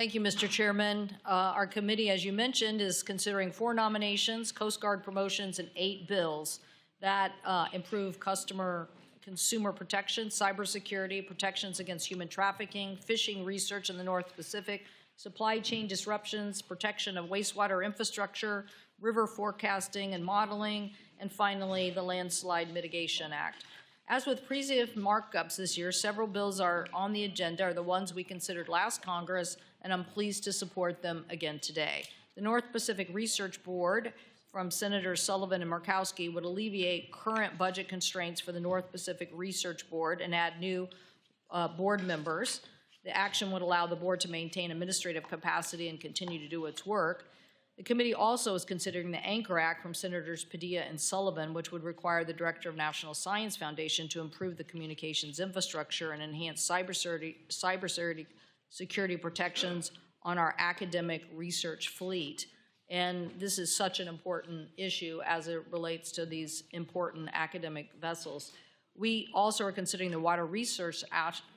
Thank you, Mr. Chairman. Our committee, as you mentioned, is considering 4 nominations, Coast Guard promotions, and 8 bills that improve consumer protection, cybersecurity, protections against human trafficking, fishing research in the North Pacific, supply chain disruptions, protection of wastewater infrastructure, river forecasting and modeling, and finally, the Landslide Mitigation Act. As with previous markups this year, several bills are on the agenda, are the ones we considered last Congress, and I'm pleased to support them again today. The North Pacific Research Board from Senators Sullivan and Murkowski would alleviate current budget constraints for the North Pacific Research Board and add new board members. The action would allow the board to maintain administrative capacity and continue to do its work. The committee also is considering the Anchor Act from Senators Padilla and Sullivan, which would require the Director of National Science Foundation to improve the communications infrastructure and enhance cybersecurity protections on our academic research fleet. And this is such an important issue as it relates to these important academic vessels. We also are considering the Water Resource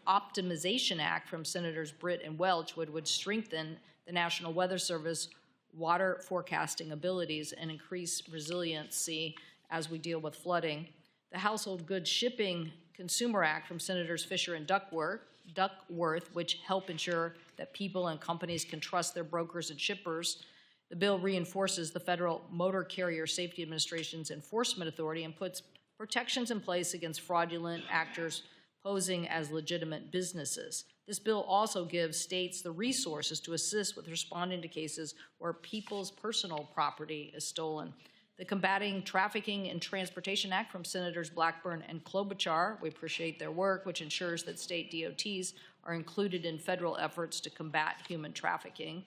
Optimization Act from Senators Britt and Welch, which would strengthen the National Weather Service water forecasting abilities and increase resiliency as we deal with flooding. The Household Goods Shipping Consumer Act from Senators Fisher and Duckworth, which help ensure that people and companies can trust their brokers and shippers. The bill reinforces the Federal Motor Carrier Safety Administration's enforcement authority and puts protections in place against fraudulent actors posing as legitimate businesses. This bill also gives states the resources to assist with responding to cases where people's personal property is stolen. The Combating Trafficking in Transportation Act from Senators Blackburn and Klobuchar, we appreciate their work, which ensures that state DOTs are included in federal efforts to combat human trafficking.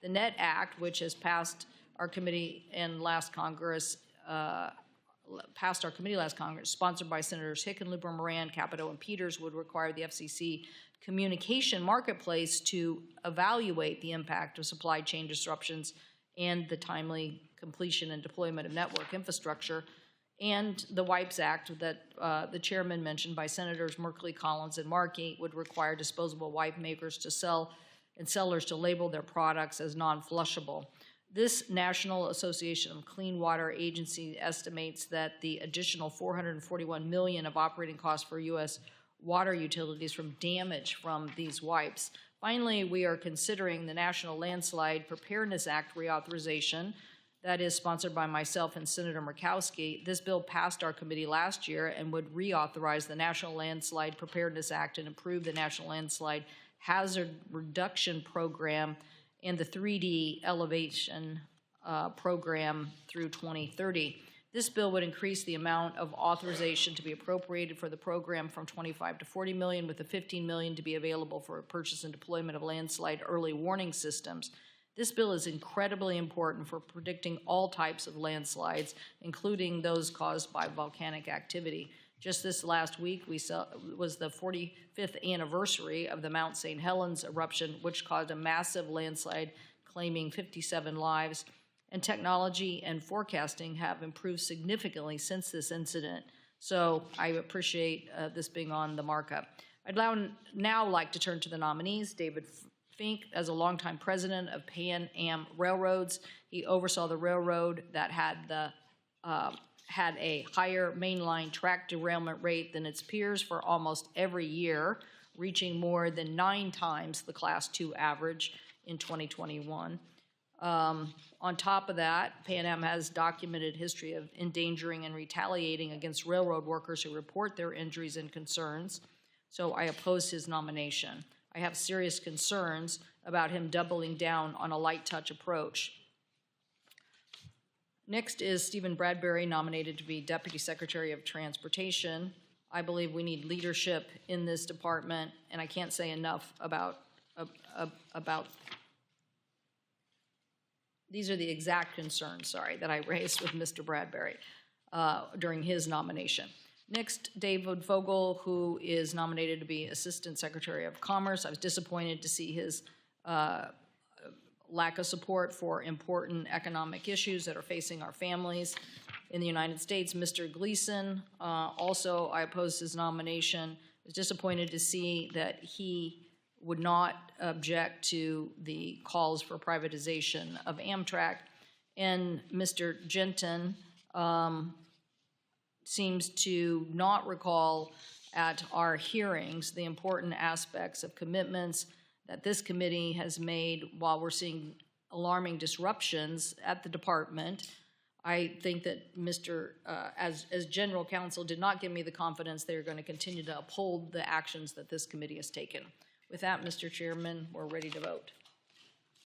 The NET Act, which has passed our committee in last Congress, sponsored by Senators Hickenlooper, Moran, Capito, and Peters, would require the FCC communication marketplace to evaluate the impact of supply chain disruptions and the timely completion and deployment of network infrastructure. And the WIPES Act that the chairman mentioned by Senators Merkley, Collins, and Markey would require disposable wipe makers to sell and sellers to label their products as non-flushable. This National Association of Clean Water Agency estimates that the additional $441 million of operating costs for U.S. water utilities from damage from these wipes. Finally, we are considering the National Landslide Preparedness Act reauthorization that is sponsored by myself and Senator Murkowski. This bill passed our committee last year and would reauthorize the National Landslide Preparedness Act and improve the National Landslide Hazard Reduction Program and the 3D Elevation Program through 2030. This bill would increase the amount of authorization to be appropriated for the program from $25 to $40 million, with the $15 million to be available for purchase and deployment of landslide early warning systems. This bill is incredibly important for predicting all types of landslides, including those caused by volcanic activity. Just this last week, was the 45th anniversary of the Mount St. Helens eruption, which caused a massive landslide, claiming 57 lives. And technology and forecasting have improved significantly since this incident. So I appreciate this being on the markup. I'd now like to turn to the nominees. David Fink, as a longtime president of Pan Am Railroads, he oversaw the railroad that had a higher mainline track derailment rate than its peers for almost every year, reaching more than 9 times the Class 2 average in 2021. On top of that, Pan Am has documented history of endangering and retaliating against railroad workers who report their injuries and concerns, so I oppose his nomination. I have serious concerns about him doubling down on a light touch approach. Next is Stephen Bradbury, nominated to be Deputy Secretary of Transportation. I believe we need leadership in this department, and I can't say enough about these are the exact concerns, that I raised with Mr. Bradbury during his nomination. Next, David Vogel, who is nominated to be Assistant Secretary of Commerce. I was disappointed to see his lack of support for important economic issues that are facing our families in the United States. Mr. Gleason, also I opposed his nomination. I was disappointed to see that he would not object to the calls for privatization of Amtrak. And Mr. Genton seems to not recall at our hearings the important aspects of commitments that this committee has made while we're seeing alarming disruptions at the department. I think that Mr. As General Counsel did not give me the confidence they're going to continue to uphold the actions that this committee has taken. With that, Mr. Chairman, we're ready to vote.